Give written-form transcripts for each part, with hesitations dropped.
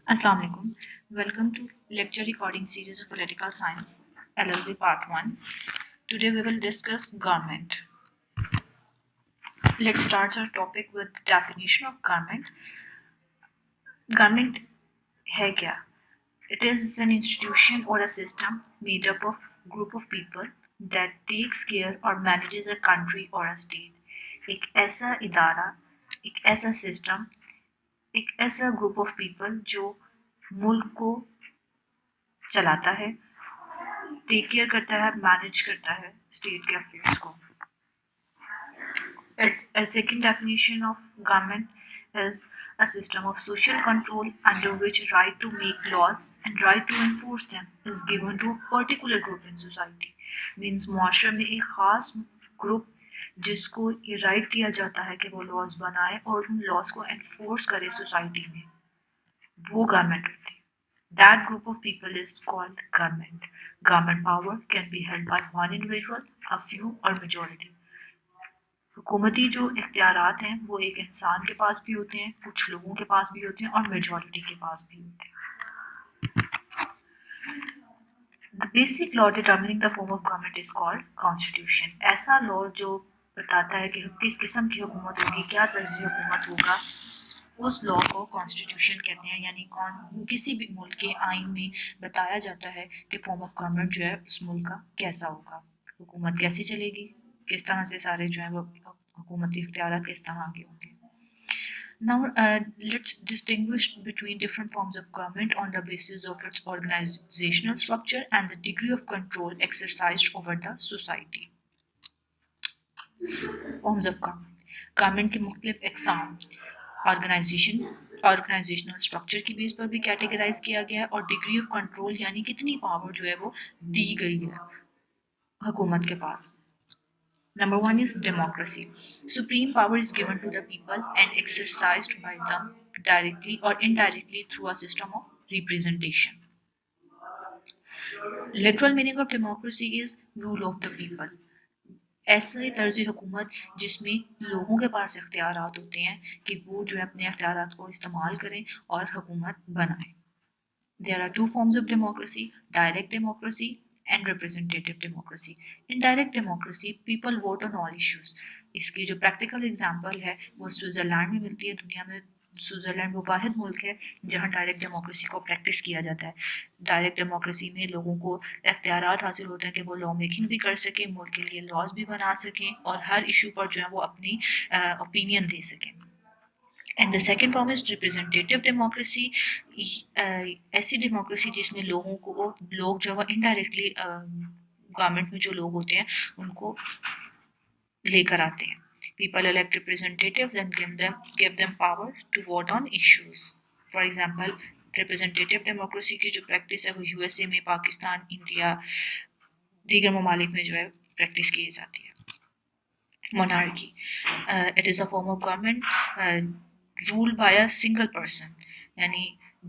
Assalamu alaikum. Welcome to lecture recording series of Political Science, LLB Part 1. Today we will discuss government. Let's start our topic with the definition of government. Government है क्या? It is an institution or a system made up of group of people that takes care or manages a country or a state. एक ऐसा इदारा, एक ऐसा system, एक ऐसा group of people जो मुल्क को चलाता है, टेक केयर करता है, मैनेज करता है स्टेट के अफेयर्स को. A second definition of government is a system of social control under which right to make laws and right to enforce them is given to a particular group in society. Means मुआशरे में एक खास group जिसको ये right दिया जाता है कि वो लॉज बनाए और उन लॉज को एनफोर्स करे सोसाइटी में, वो गवर्नमेंट होती है. That group of people is called government. Government power can be held by one individual, a few or majority. हुकूमती जो इख्तियारात हैं वो एक इंसान के पास भी होते हैं, कुछ लोगों के पास भी होते हैं और मेजॉरिटी के पास भी होते हैं. The basic law determining the form of government is called constitution. ऐसा लॉ जो बताता है कि किस किस्म की हुकूमत होगी, क्या तर्ज हुकूमत होगा, उस लॉ को कॉन्स्टिट्यूशन कहते हैं. यानी किसी भी मुल्क के आइन में बताया जाता है कि फॉर्म ऑफ गवर्नमेंट जो है उस मुल्क का कैसा होगा, हुकूमत कैसे चलेगी, किस तरह से सारे जो है वो हुकूमती इख्तियार किस तरह के होंगे. Now let's distinguish between different forms of government on the basis of its organizational structure and the degree of control exercised over the society. Forms of government. Government के मुख्तलिफ अक़साम ऑर्गेनाइजेशनल स्ट्रक्चर की बेस पर भी categorise किया गया है और degree of control यानी कितनी पावर जो है वो दी गई है हुकूमत के पास. Number one is democracy. Supreme power is given to the people and exercised by them directly or indirectly through a system of representation. Literal meaning of democracy is rule of the people. ऐसे तर्ज हुकूमत जिसमें लोगों के पास इख्तियारात होते हैं कि वो जो है अपने इख्तियारात को इस्तेमाल करें और हुकूमत बनाएं. There are two forms of democracy, direct democracy and representative democracy. In direct democracy, people vote on all issues. इसकी जो प्रैक्टिकल एग्जांपल है वो स्विट्ज़रलैंड में मिलती है. दुनिया में स्विट्ज़रलैंड वो वाहिद मुल्क है जहाँ डायरेक्ट डेमोक्रेसी को प्रैक्टिस किया जाता है. डायरेक्ट डेमोक्रेसी में लोगों को इख्तियारात हासिल होते हैं कि वो लॉ मेकिंग भी कर सकें, मुल्क के लिए लॉज भी बना सकें और हर इशू पर जो है वो अपनी ओपिनियन दे सकें. And the second form is representative democracy. ऐसी डेमोक्रेसी जिसमें लोग जो है इनडायरेक्टली गवर्नमेंट में जो लोग होते हैं उनको लेकर आते हैं. People elect representatives and give them power to vote on issues. For example, representative democracy की जो प्रैक्टिस है वो यूएसए में, पाकिस्तान, इंडिया, दीगर ममालिक में जो है प्रैक्टिस की जाती है. Monarchy. It is a form of government ruled by a single person. यानी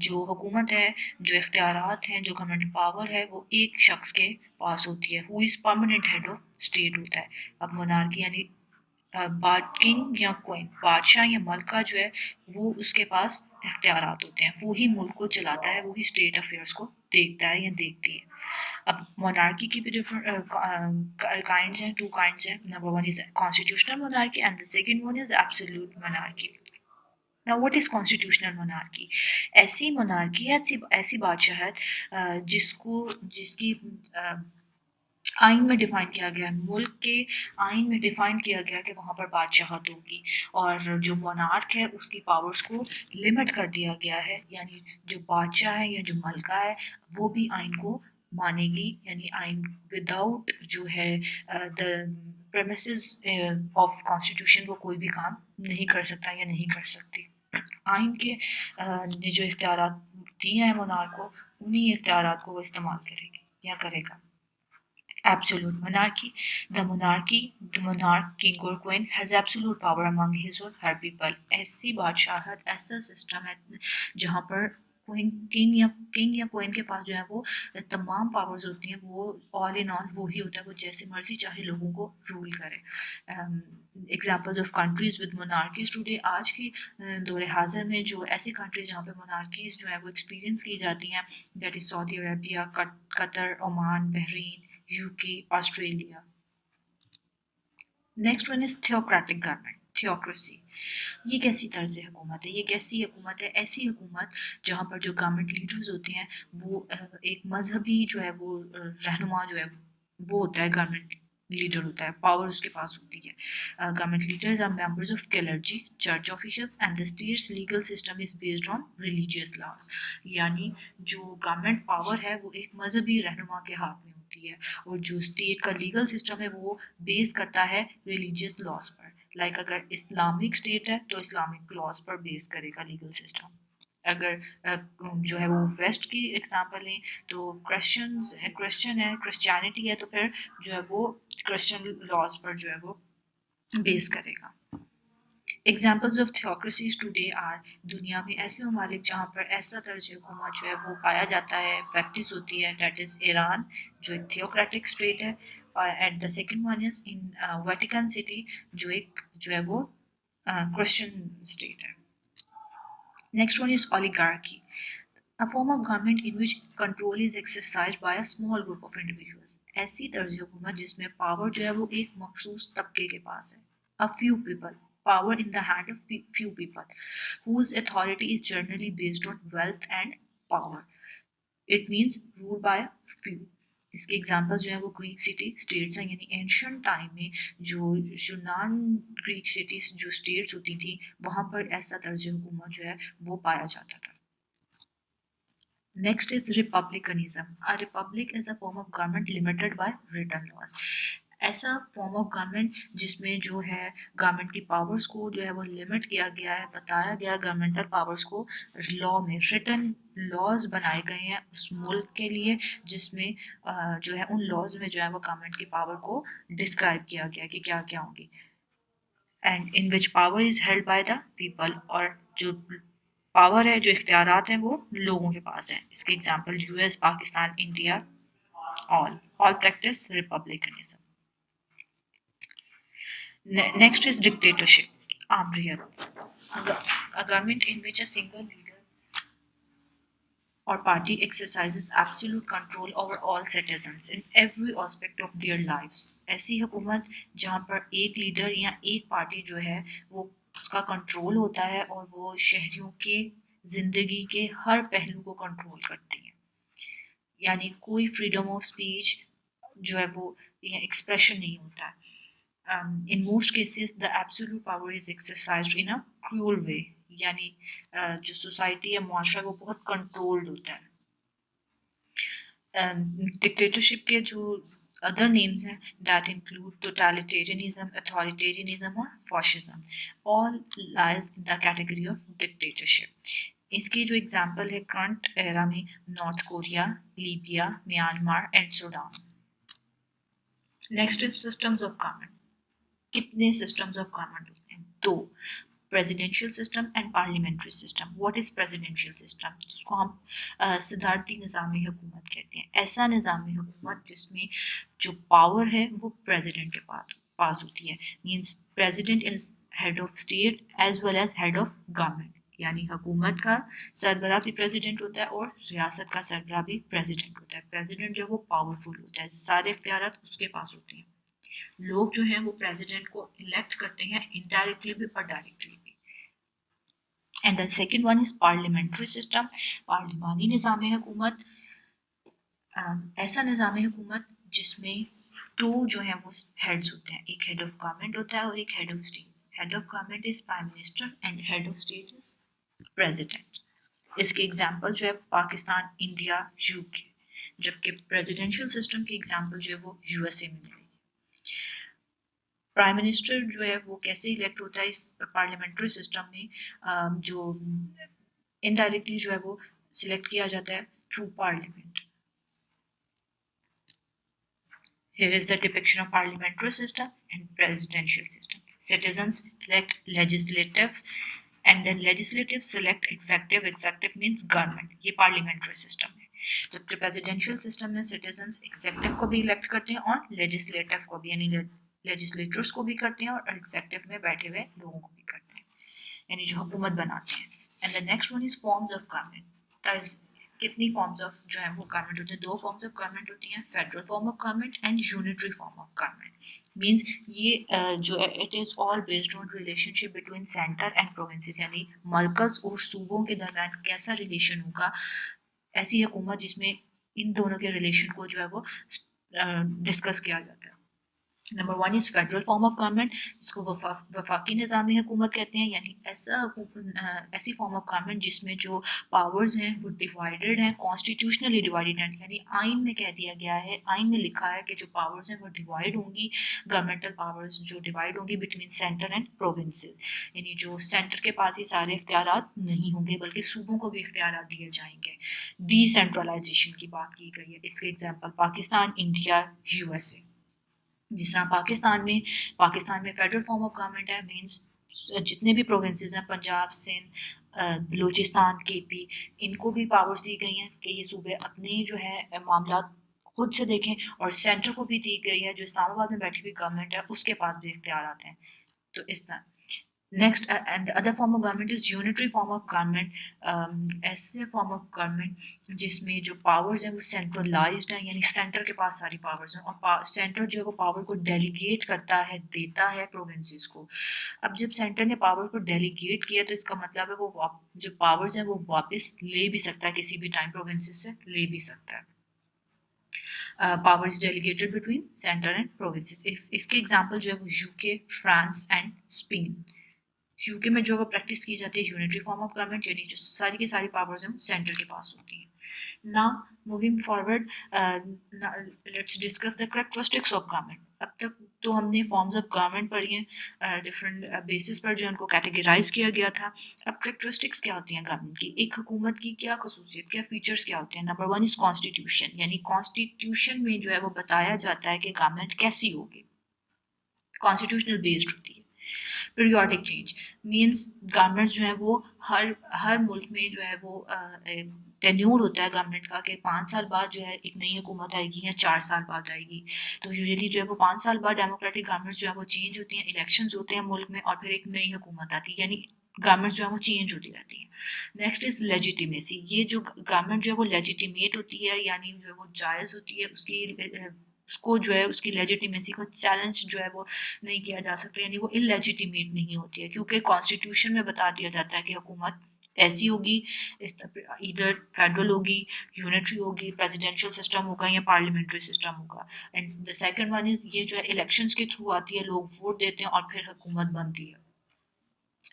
जो हुकूमत है, जो इख्तियारात हैं, जो गवर्नमेंट पावर है वो एक शख्स के पास होती है. Who is permanent head of state होता है. अब मोनार्की यानी किंग या क्वीन, बादशाह या मलका जो है वो उसके पास इख्तियारात होते हैं, वो ही मुल्क को चलाता है, वो ही स्टेट अफेयर्स को देखता है या देखती है. अब मोनार्की की भी डिफरेंट काइंड्स हैं, टू काइंड्स हैं. Number one is constitutional monarchy and the second one is absolute monarchy. Now what is constitutional monarchy? ऐसी मोनार्की है, ऐसी बादशाहत जिसकी आइन में डिफाइन किया गया है, मुल्क के आइन में डिफाइन किया गया कि वहाँ पर बादशाहत होगी और जो मोनार्क है उसकी पावर्स को लिमिट कर दिया गया है. यानी जो बादशाह है या जो मलका है वो भी आइन को मानेगी. यानी आइन विदाउट जो है द प्रेमिसेस ऑफ कॉन्स्टिट्यूशन वो कोई भी काम नहीं कर सकता या नहीं कर सकती. आइन के ने जो इख्तियारात दिए हैं मोनार्क को, उन्हीं इख्तियारात को वो इस्तेमाल करेगी या करेगा. Absolute monarchy. The monarch, king or queen, has absolute power among his or her people. ऐसी बादशाहत, ऐसा सिस्टम है जहाँ पर किंग या क्वीन के पास जो है वो तमाम पावर्स होती हैं, वो ऑल इन ऑल वो ही होता है, वो जैसे मर्जी चाहे लोगों को रूल करे। Examples of countries with monarchies today, आज की दौर हाजिर में जो ऐसी कंट्रीज जहाँ पे मोनार्कीज जो है वो एक्सपीरियंस की जाती हैं, that is Saudi Arabia, Qatar, Oman, Bahrain, UK, Australia. Next one is theocratic government, theocracy. ये कैसी तर्ज हुकूमत है, ये कैसी हुकूमत है? ऐसी हुकूमत जहाँ पर जो गवर्नमेंट लीडर्स होते हैं वो एक मजहबी जो है वो रहनुमा जो है वो होता है, गवर्नमेंट लीडर होता है, पावर उसके पास होती है। Government leaders are members of clergy, church officials and the state's legal system is based on religious laws. यानी जो गवर्नमेंट पावर है वो एक मजहबी रहनुमा के हाथ में होती है, और जो स्टेट का लीगल सिस्टम है वो बेस करता है रिलीजियस लॉज पर। लाइक अगर इस्लामिक स्टेट है तो इस्लामिक लॉज पर बेस करेगा लीगल सिस्टम। अगर जो है वो वेस्ट की एग्जांपल लें तो क्रिश्चियन है, क्रिश्चियनिटी है, तो फिर जो है वो क्रिश्चियन लॉज पर जो है वो बेस करेगा। एग्जाम्पल्स ऑफ थियोक्रेसीज टुडे आर, दुनिया में ऐसे ममालिक जहाँ पर ऐसा तर्ज हुकूमत जो है वो पाया जाता है, प्रैक्टिस होती है, डेट इज़ ईरान जो एक थियोक्रेटिक स्टेट है, and the second one is in Vatican city जो एक जो है वो क्रिश्चियन स्टेट है। Next one is oligarchy, a form of government in which control is exercised by a small group of individuals। ऐसी तर्ज हुकूमत जिसमें पावर जो है वो एक मखसूस तबके के पास है। A few people, power in the hand of few people, whose authority is generally based on wealth and power। It means ruled by a few। इसके एग्जाम्पल्स जो है वो ग्रीक सिटी स्टेट्स हैं, यानी एंशियंट टाइम में जो यूनान Greek cities जो स्टेट्स होती थी वहाँ पर ऐसा तर्ज हुकूमत जो है वो पाया जाता था। Next is republicanism। A republic is a form of government limited by written laws। ऐसा फॉर्म ऑफ गवर्नमेंट जिसमें जो है गवर्नमेंट की पावर्स को जो है वो लिमिट किया गया है, बताया गया गवर्नमेंटल पावर्स को लॉ में, रिटन लॉज बनाए गए हैं उस मुल्क के लिए, जिसमें जो है उन लॉज में जो है वो गवर्नमेंट की पावर को डिस्क्राइब किया गया कि क्या क्या होंगी, and in which power is held by the people, और जो पावर है, जो इख्तियारात हैं वो लोगों के पास हैं। इसके example US, Pakistan, India, all practice republicanism. Next is dictatorship, आमरियत। A government in which a single leader or party exercises absolute control over all citizens in every aspect of their lives। ऐसी हुकूमत जहाँ पर एक लीडर या एक party जो है वो उसका कंट्रोल होता है और वो शहरियों के जिंदगी के हर पहलू को कंट्रोल करती है, यानी कोई फ्रीडम ऑफ स्पीच जो है वो एक्सप्रेशन नहीं होता है। In most cases the absolute power is exercised in a cruel way, यानी जो सोसाइटी या मुआशरा वो बहुत कंट्रोल्ड होता है। डिक्टेटरशिप के जो अदर नेम्स हैं दैट इंक्लूड टोटलिटेरियनिज्म, अथॉरिटेरियनिज्म और fascism, all lies in the category of dictatorship। इसकी जो एग्जाम्पल है करंट एरा में north Korea, Libya, Myanmar and Sudan. Next is systems of government. कितने सिस्टम्स ऑफ गवर्नमेंट होते हैं? दो, presidential system and parliamentary system. What is presidential system? जिसको हम सदारती निज़ामी हुकूमत कहते हैं। ऐसा निज़ामी हुकूमत जिसमें जो पावर है वो प्रेसिडेंट के पास होती है, means president is head of state as well as head of government, यानी हुकूमत का सरबराह भी प्रेसिडेंट होता है और रियासत का सरबराह भी प्रेसिडेंट होता है। प्रेसिडेंट जो है वो पावरफुल होता है, सारे इख्तियार उसके पास होते हैं। लोग जो हैं वो प्रेसिडेंट को इलेक्ट करते हैं इनडायरेक्टली भी और डायरेक्टली भी। And the second one is parliamentary system, पार्लिमानी निज़ाम हुकूमत। ऐसा निज़ाम हुकूमत जिसमें दो जो है वो हेड्स होते हैं, एक हेड ऑफ गवर्नमेंट होता है और एक head of state. Head of government is prime minister and head of state is president. इसके एग्जाम्पल जो है पाकिस्तान, इंडिया, यूके, जबकि प्रेसिडेंशियल सिस्टम की एग्जाम्पल जो है वो यूएसए में मिलेगी। प्राइम मिनिस्टर जो है वो कैसे इलेक्ट होता है इस पार्लियामेंट्री सिस्टम में? जो इनडायरेक्टली जो है वो सिलेक्ट किया जाता है through parliament. Here is the depiction of parliamentary system and presidential system। Citizens elect legislatives and then legislative select executive, executive means government, ये पार्लियामेंट्री सिस्टम है। जबकि प्रेसिडेंशियल सिस्टम में सिटीजन्स एग्जेक्टिव को भी इलेक्ट करते हैं और लेजिस्लेटिव को भी, यानी लेजिस्लेटर्स को भी करते हैं और एग्जेक्टिव में बैठे हुए लोगों को भी करते हैं, यानी जो हुकूमत बनाते हैं। And the next one is forms of government. कितनी फॉर्म्स ऑफ जो है वो गवर्नमेंट होती है? दो फॉर्म्स ऑफ गवर्नमेंट होती हैं, federal form of government and unitary form of government. Means ये जो है it is all based on relationship between centre and provinces, यानी मरकज और सूबों के दरमियान कैसा रिलेशन होगा, ऐसी हुकूमत जिसमें इन दोनों के रिलेशन को जो है वो डिस्कस किया जाता है। Number one is federal form of government, जिसको वफाकी निज़ाम हुकूमत कहते हैं, यानी ऐसी फॉर्म ऑफ गवर्नमेंट जिसमें जो पावर्स हैं वो डिवाइडेड हैं, कॉन्स्टिट्यूशनली डिवाइडेड हैं, यानी आइन में कह दिया गया है, आइन में लिखा है कि जो पावर्स हैं वो डिवाइड होंगी, गवर्नमेंटल पावर्स जो डिवाइड होंगी बिटवीन सेंटर एंड प्रोविंसेस, यानी जो सेंटर के पास ही सारे इख्तियारात नहीं होंगे बल्कि सूबों को भी इख्तियारात दिए जाएंगे। डिसेंट्रलाइजेशन की बात की गई है, इसके एग्जाम्पल पाकिस्तान, इंडिया, यूएसए। जिस तरह पाकिस्तान में फेडरल फॉर्म ऑफ गवर्नमेंट है, मींस जितने भी प्रोविंसेस हैं, पंजाब, सिंध, बलूचिस्तान, केपी, इनको भी पावर्स दी गई हैं कि ये सूबे अपने जो है मामला खुद से देखें, और सेंटर को भी दी गई है, जो इस्लामाबाद में बैठी हुई गवर्नमेंट है उसके पास भी इख्तियार आते हैं। तो इस तरह next and the other form of government is unitary form of government। ऐसे form of government जिसमें जो powers हैं वो centralized हैं, यानी सेंटर के पास सारी powers हैं, और सेंटर जो है वो पावर को डेलीगेट करता है, देता है प्रोविंसेस को। अब जब सेंटर ने पावर को डेलीगेट किया तो इसका मतलब है वो जो पावर्स हैं वो वापस ले भी सकता है, किसी भी टाइम प्रोविंसेस से ले भी सकता है। Powers delegated between centre and provinces, इसके एग्जाम्पल जो है वो UK, France and Spain. UK में जो वो प्रैक्टिस की जाती है यूनिटरी फॉर्म ऑफ गवर्नमेंट, यानी जो सारी की सारी पावर्स हैं सेंटर के पास होती हैं। Now moving forward, let's discuss the characteristics of government. अब तक तो हमने फॉर्म्स ऑफ गवर्नमेंट पढ़ी हैं, डिफरेंट बेसिस पर जो उनको कैटेगराइज किया गया था। अब कैरेक्टरिस्टिक्स क्या होती हैं गवर्नमेंट की, एक हुकूमत की क्या खसूसियत, क्या फीचर्स क्या होते हैं? नंबर वन इज कॉन्स्टिट्यूशन, यानी कॉन्स्टिट्यूशन में जो है वो बताया जाता है कि गवर्नमेंट कैसी होगी, कॉन्स्टिट्यूशनल बेस्ड होती है। पीरियोडिक चेंज मींस गवर्नमेंट जो है वो हर मुल्क में जो है वो टेन्यूर होता है गवर्नमेंट का, कि 5 साल बाद जो है एक नई हुकूमत आएगी या 4 साल बाद आएगी। तो यूजुअली जो है वो 5 साल बाद डेमोक्रेटिक गवर्नमेंट जो है वो चेंज होती हैं, इलेक्शंस होते हैं मुल्क में, और फिर एक नई हुकूमत आती है, यानी गवर्नमेंट जो है वो चेंज होती रहती है। नेक्स्ट इज लेजिटिमेसी, ये जो गवर्नमेंट जो है वो लेजिटिमेट होती है, यानी जो है वो जायज़ होती है, उसको जो है उसकी लेजिटिमेसी को चैलेंज जो है वो नहीं किया जा सकता, यानी वो इलेजिटिमेट नहीं होती है, क्योंकि कॉन्स्टिट्यूशन में बता दिया जाता है कि हुकूमत ऐसी होगी, इधर फेडरल होगी, यूनिटरी होगी, प्रेसिडेंशियल सिस्टम होगा या पार्लियामेंट्री सिस्टम होगा। And the second one is ये जो है इलेक्शंस के थ्रू आती है, लोग वोट देते हैं और फिर हुकूमत बनती है।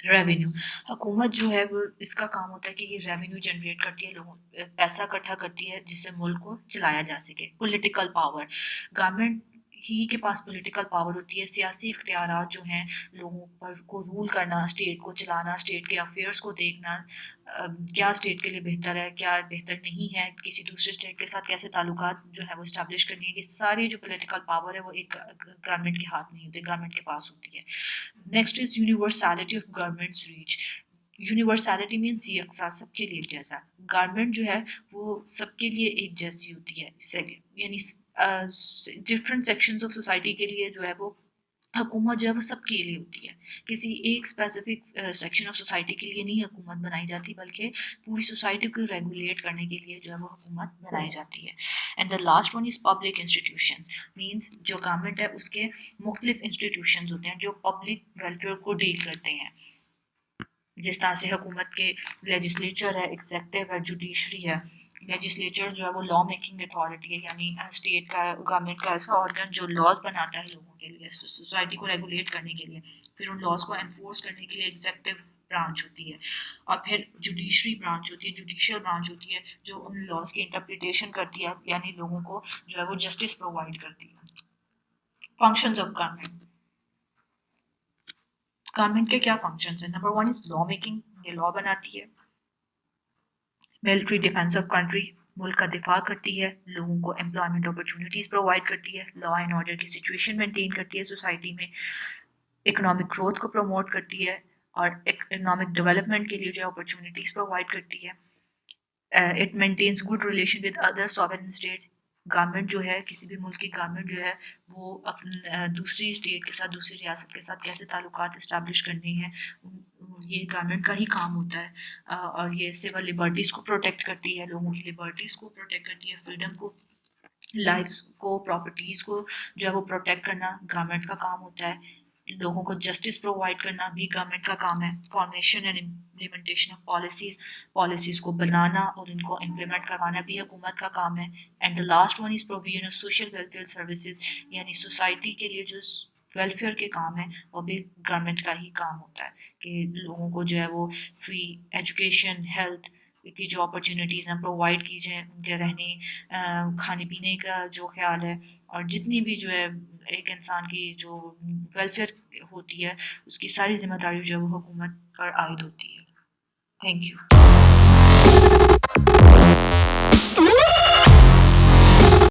रेवेन्यू, हुकूमत जो है वो इसका काम होता है कि ये रेवेन्यू जनरेट करती है, लोगों पैसा इकट्ठा करती है जिससे मुल्क को चलाया जा सके। पॉलिटिकल पावर, गवर्नमेंट ही के पास पॉलिटिकल पावर होती है, सियासी इख्तियारात जो हैं लोगों पर को रूल करना, स्टेट को चलाना, स्टेट के अफेयर्स को देखना, क्या स्टेट के लिए बेहतर है, क्या बेहतर नहीं है, किसी दूसरे स्टेट के साथ कैसे ताल्लुकात जो है वो इस्टेब्लिश करनी है, ये सारी जो पॉलिटिकल पावर है वो एक गवर्नमेंट के हाथ नहीं होती, गवर्नमेंट के पास होती है। Next is universality of governments reach, universality means यकसा, सबके लिए जैसा। गवर्नमेंट जो है वो सबके लिए एक जैसी होती है, यानी डिफरेंट सेक्शंस ऑफ सोसाइटी के लिए जो है वो हुकूमत जो है वो सबके लिए होती है, किसी एक स्पेसिफिक सेक्शन ऑफ सोसाइटी के लिए नहीं हुकूमत बनाई जाती, बल्कि पूरी सोसाइटी को रेगुलेट करने के लिए जो है वो हुकूमत बनाई जाती है। And the last one is public institutions, means जो गवर्नमेंट है उसके मुख्तलिफ इंस्टीट्यूशंस होते हैं जो पब्लिक वेलफेयर को डील करते हैं, जिस तरह से हुकूमत के लेजिस्लेचर है, एग्जेक्टिव है, जुडिशरी है। लेजिस्लेचर जो है वो लॉ मेकिंग अथॉरिटी है, यानी स्टेट का गवर्नमेंट का ऐसा ऑर्गन जो लॉज बनाता है लोगों के लिए, सोसाइटी को रेगुलेट करने के लिए, फिर उन लॉज को एनफोर्स करने के लिए एग्जेक्टिव ब्रांच होती है, और फिर जुडिशरी ब्रांच होती है, जुडिशियल ब्रांच होती है जो उन लॉज की इंटरप्रिटेशन करती है, यानी लोगों को जो है वो जस्टिस प्रोवाइड करती है। फंक्शंस ऑफ गवर्नमेंट, गवर्नमेंट के क्या फंक्शंस हैं? Number one is law making, ये लॉ बनाती है। मिलिट्री डिफेंस ऑफ कंट्री, मुल्क का दिफा करती है, लोगों को एम्प्लॉयमेंट अपॉर्चुनिटीज प्रोवाइड करती है, लॉ एंड ऑर्डर की सिचुएशन मेंटेन करती है सोसाइटी में, इकोनॉमिक ग्रोथ को प्रमोट करती है, اور اکنامک ڈیولپمنٹ کے لیے جو ہے اپرچونیٹیز پرووائڈ کرتی ہے. It maintains good relation with other sovereign states. Government جو ہے کسی بھی ملک کی گورنمنٹ جو ہے وہ دوسری اسٹیٹ کے ساتھ دوسری ریاست کے ساتھ کیسے تعلقات اسٹیبلش کرنے ہیں یہ گورنمنٹ کا ہی کام ہوتا ہے. اور یہ سول لبرٹیز کو پروٹیکٹ کرتی ہے, لوگوں کی لبرٹیز کو پروٹیکٹ کرتی ہے, فریڈم کو, لائفس کو, پراپرٹیز کو جو ہے وہ پروٹیکٹ کرنا گورنمنٹ کا کام ہوتا ہے. لوگوں کو جسٹس پرووائڈ کرنا بھی گورنمنٹ کا کام ہے. Formation and implementation of policies کو بنانا اور ان کو امپلیمنٹ کروانا بھی حکومت کا کام ہے. And the last one is provision of social welfare services, یعنی سوسائٹی کے لیے جو ویلفیئر کے کام ہے وہ بھی گورنمنٹ کا ہی کام ہوتا ہے کہ لوگوں کو جو ہے وہ فری ایجوکیشن, ہیلتھ کی جو اپرچونیٹیز ہیں پرووائڈ کی جائیں, ان کے رہنے کھانے پینے کا جو خیال ہے, اور جتنی بھی جو ہے ایک انسان کی جو ویلفیئر ہوتی ہے اس کی ساری ذمہ داری جو ہے وہ حکومت پر عائد ہوتی ہے. Thank you.